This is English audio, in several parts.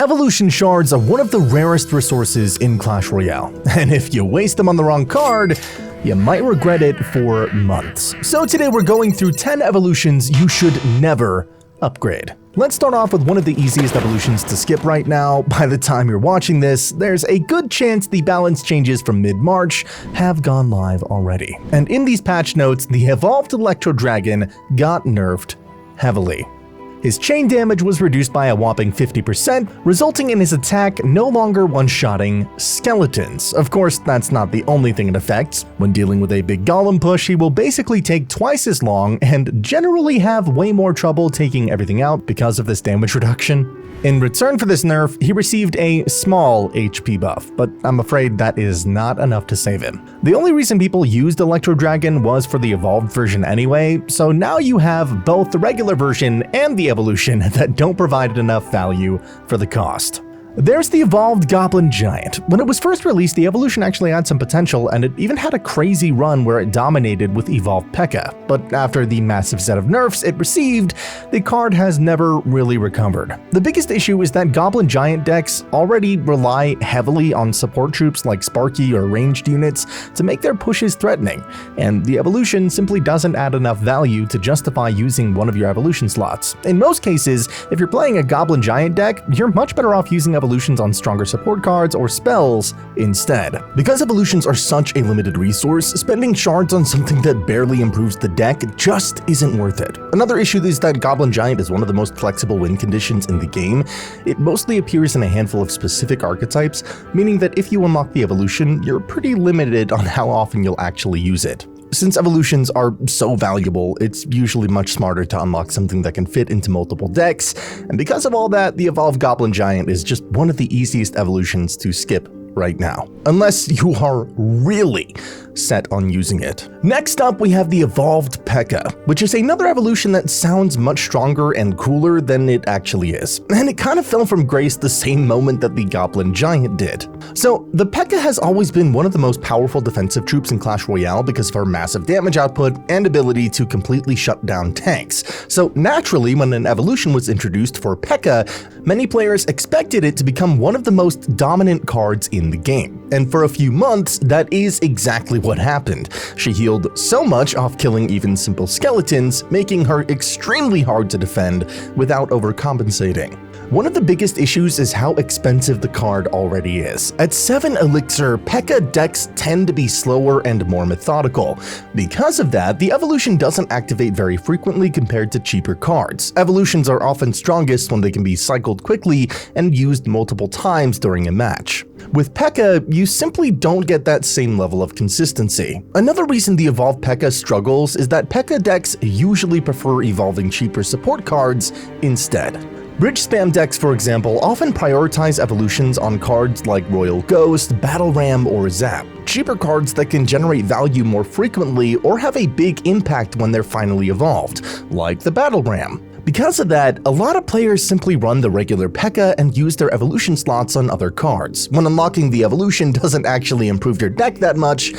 Evolution shards are one of the rarest resources in Clash Royale, and if you waste them on the wrong card, you might regret it for months. So today we're going through 10 evolutions you should never upgrade. Let's start off with one of the easiest evolutions to skip right now. By the time you're watching this, there's a good chance the balance changes from mid-March have gone live already. And in these patch notes, the evolved electro dragon got nerfed heavily. His chain damage was reduced by a whopping 50%, resulting in his attack no longer one-shotting skeletons. Of course, that's not the only thing it affects. When dealing with a big golem push, he will basically take twice as long and generally have way more trouble taking everything out because of this damage reduction. In return for this nerf, he received a small HP buff, but I'm afraid that is not enough to save him. The only reason people used Electro Dragon was for the evolved version anyway, so now you have both the regular version and the evolution that don't provide enough value for the cost. There's the evolved goblin giant. When it was first released, the evolution actually had some potential, and it even had a crazy run where it dominated with evolved pekka. But after the massive set of nerfs it received, the card has never really recovered. The biggest issue is that goblin giant decks already rely heavily on support troops like Sparky or ranged units to make their pushes threatening, and the evolution simply doesn't add enough value to justify using one of your evolution slots. In most cases, if you're playing a goblin giant deck, you're much better off using evolutions on stronger support cards or spells instead. Because evolutions are such a limited resource, spending shards on something that barely improves the deck just isn't worth it. Another issue is that Goblin Giant is one of the most flexible win conditions in the game. It mostly appears in a handful of specific archetypes, meaning that if you unlock the evolution, you're pretty limited on how often you'll actually use it. Since evolutions are so valuable, it's usually much smarter to unlock something that can fit into multiple decks, and because of all that, the evolved Goblin Giant is just one of the easiest evolutions to skip right now, unless you are really set on using it. Next up, we have the evolved Pekka, which is another evolution that sounds much stronger and cooler than it actually is, and it kind of fell from grace the same moment that the Goblin Giant did. So the Pekka has always been one of the most powerful defensive troops in Clash Royale because of her massive damage output and ability to completely shut down tanks. So naturally, when an evolution was introduced for Pekka, many players expected it to become one of the most dominant cards in the game. And for a few months, that is exactly what happened. She healed so much off killing even simple skeletons, making her extremely hard to defend without overcompensating. One of the biggest issues is how expensive the card already is. At 7 elixir, Pekka decks tend to be slower and more methodical. Because of that, the evolution doesn't activate very frequently compared to cheaper cards. Evolutions are often strongest when they can be cycled quickly and used multiple times during a match. With Pekka, you simply don't get that same level of consistency. Another reason the evolved Pekka struggles is that Pekka decks usually prefer evolving cheaper support cards instead. Bridge spam decks, for example, often prioritize evolutions on cards like Royal Ghost, Battle Ram, or Zap, cheaper cards that can generate value more frequently or have a big impact when they're finally evolved, like the Battle Ram. Because of that, a lot of players simply run the regular Pekka and use their evolution slots on other cards. When unlocking the evolution doesn't actually improve your deck that much,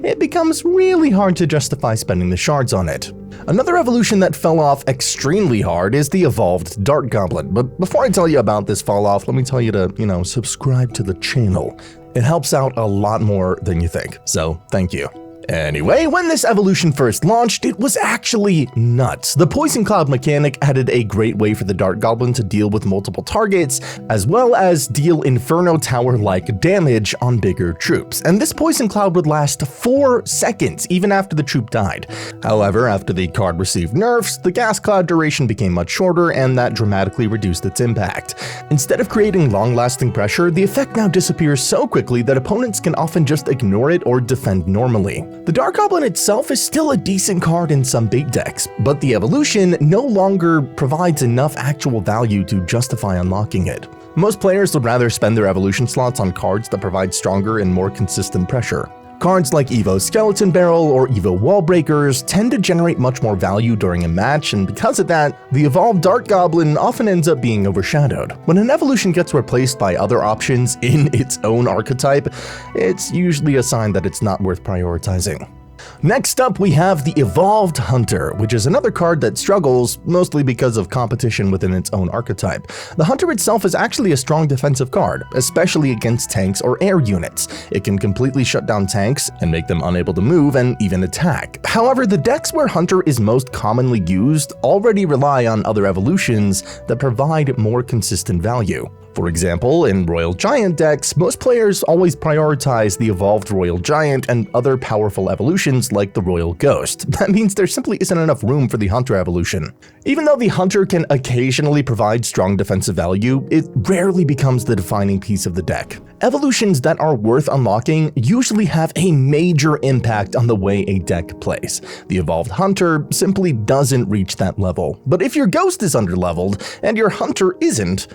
it becomes really hard to justify spending the shards on it. Another evolution that fell off extremely hard is the evolved Dart Goblin, but before I tell you about this fall off, let me tell you to, subscribe to the channel. It helps out a lot more than you think, so thank you. Anyway, when this evolution first launched, it was actually nuts. The Poison Cloud mechanic added a great way for the Dart Goblin to deal with multiple targets, as well as deal Inferno Tower-like damage on bigger troops. And this Poison Cloud would last 4 seconds, even after the troop died. However, after the card received nerfs, the Gas Cloud duration became much shorter, and that dramatically reduced its impact. Instead of creating long-lasting pressure, the effect now disappears so quickly that opponents can often just ignore it or defend normally. The Dart Goblin itself is still a decent card in some big decks, but the evolution no longer provides enough actual value to justify unlocking it. Most players would rather spend their evolution slots on cards that provide stronger and more consistent pressure. Cards like Evo Skeleton Barrel or Evo Wall Breakers tend to generate much more value during a match, and because of that, the evolved Dart Goblin often ends up being overshadowed. When an evolution gets replaced by other options in its own archetype, it's usually a sign that it's not worth prioritizing. Next up, we have the Evolved Hunter, which is another card that struggles, mostly because of competition within its own archetype. The Hunter itself is actually a strong defensive card, especially against tanks or air units. It can completely shut down tanks and make them unable to move and even attack. However, the decks where Hunter is most commonly used already rely on other evolutions that provide more consistent value. For example, in Royal Giant decks, most players always prioritize the evolved Royal Giant and other powerful evolutions like the Royal Ghost. That means there simply isn't enough room for the Hunter evolution. Even though the Hunter can occasionally provide strong defensive value, it rarely becomes the defining piece of the deck. Evolutions that are worth unlocking usually have a major impact on the way a deck plays. The Evolved Hunter simply doesn't reach that level. But if your Ghost is underleveled and your Hunter isn't,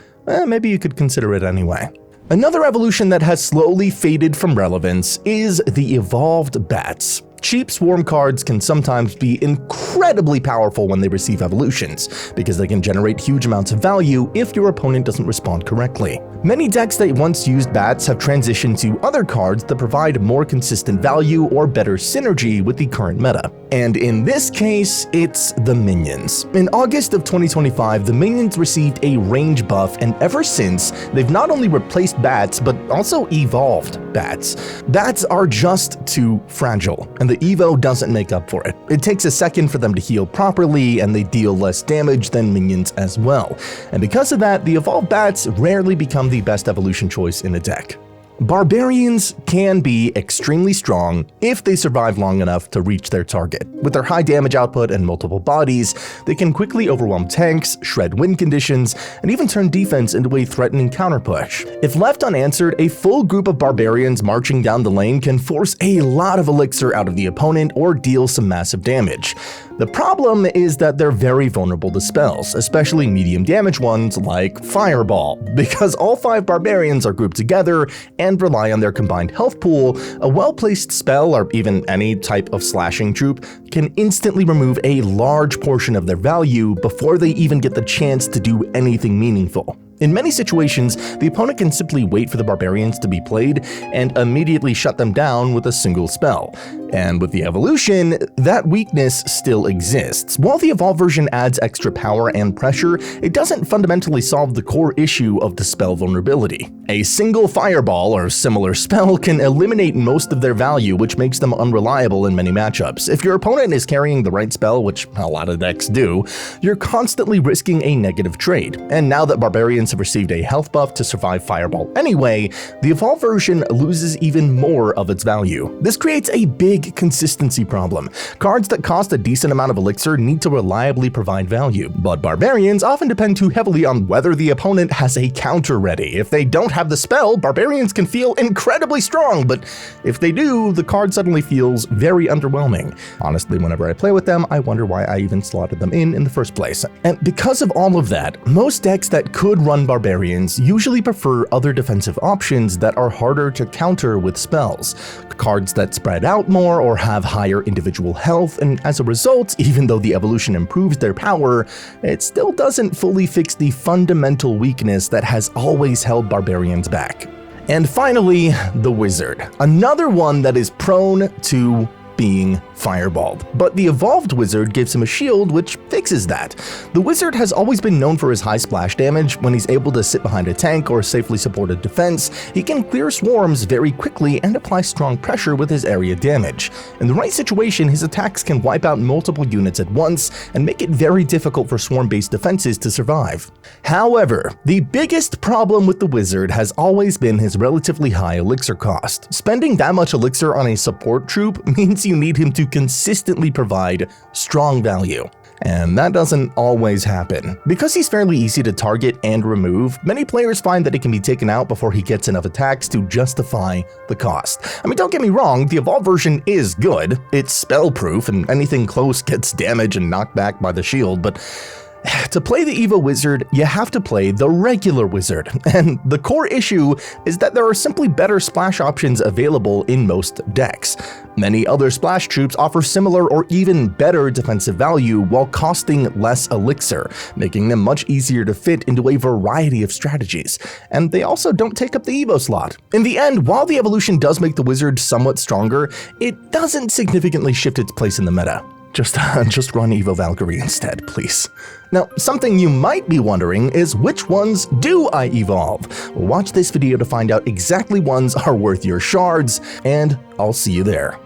maybe you could consider it anyway. Another evolution that has slowly faded from relevance is the Evolved Bats. Cheap swarm cards can sometimes be incredibly powerful when they receive evolutions, because they can generate huge amounts of value if your opponent doesn't respond correctly. Many decks that once used bats have transitioned to other cards that provide more consistent value or better synergy with the current meta. And in this case, it's the minions. In August of 2025, the minions received a range buff, and ever since, they've not only replaced bats, but also evolved bats. Bats are just too fragile, and the Evo doesn't make up for it. It takes a second for them to heal properly, and they deal less damage than minions as well. And because of that, the evolved bats rarely become the best evolution choice in a deck. Barbarians can be extremely strong if they survive long enough to reach their target. With their high damage output and multiple bodies, they can quickly overwhelm tanks, shred win conditions, and even turn defense into a threatening counterpush. If left unanswered, a full group of barbarians marching down the lane can force a lot of elixir out of the opponent or deal some massive damage. The problem is that they're very vulnerable to spells, especially medium damage ones like Fireball. Because all 5 barbarians are grouped together and rely on their combined health pool, a well-placed spell or even any type of slashing troop can instantly remove a large portion of their value before they even get the chance to do anything meaningful. In many situations, the opponent can simply wait for the barbarians to be played and immediately shut them down with a single spell. And with the evolution, that weakness still exists. While the evolved version adds extra power and pressure, it doesn't fundamentally solve the core issue of the spell vulnerability. A single fireball or similar spell can eliminate most of their value, which makes them unreliable in many matchups. If your opponent is carrying the right spell, which a lot of decks do, you're constantly risking a negative trade. And now that barbarians have received a health buff to survive fireball anyway, the evolved version loses even more of its value. This creates a big consistency problem. Cards that cost a decent amount of elixir need to reliably provide value, but barbarians often depend too heavily on whether the opponent has a counter ready. If they don't have the spell, barbarians can feel incredibly strong, but if they do, the card suddenly feels very underwhelming. Honestly, whenever I play with them, I wonder why I even slotted them in the first place. And because of all of that, most decks that could run barbarians usually prefer other defensive options that are harder to counter with spells. Cards that spread out more or have higher individual health, and as a result, even though the evolution improves their power, it still doesn't fully fix the fundamental weakness that has always held barbarians back. And finally, the Wizard, another one that is prone to being fireballed. But the evolved Wizard gives him a shield which fixes that. The Wizard has always been known for his high splash damage. When he's able to sit behind a tank or safely support a defense, he can clear swarms very quickly and apply strong pressure with his area damage. In the right situation, his attacks can wipe out multiple units at once and make it very difficult for swarm-based defenses to survive. However, the biggest problem with the Wizard has always been his relatively high elixir cost. Spending that much elixir on a support troop means you need him to consistently provide strong value. And that doesn't always happen. Because he's fairly easy to target and remove, many players find that he can be taken out before he gets enough attacks to justify the cost. I mean, don't get me wrong, the evolved version is good. It's spell-proof and anything close gets damage and knocked back by the shield, but To play the Evo Wizard, you have to play the regular Wizard, and the core issue is that there are simply better splash options available in most decks. Many other splash troops offer similar or even better defensive value while costing less elixir, making them much easier to fit into a variety of strategies, and they also don't take up the Evo slot. In the end, while the evolution does make the Wizard somewhat stronger, it doesn't significantly shift its place in the meta. Just run Evo Valkyrie instead, please. Now, something you might be wondering is which ones do I evolve? Watch this video to find out exactly ones are worth your shards, and I'll see you there.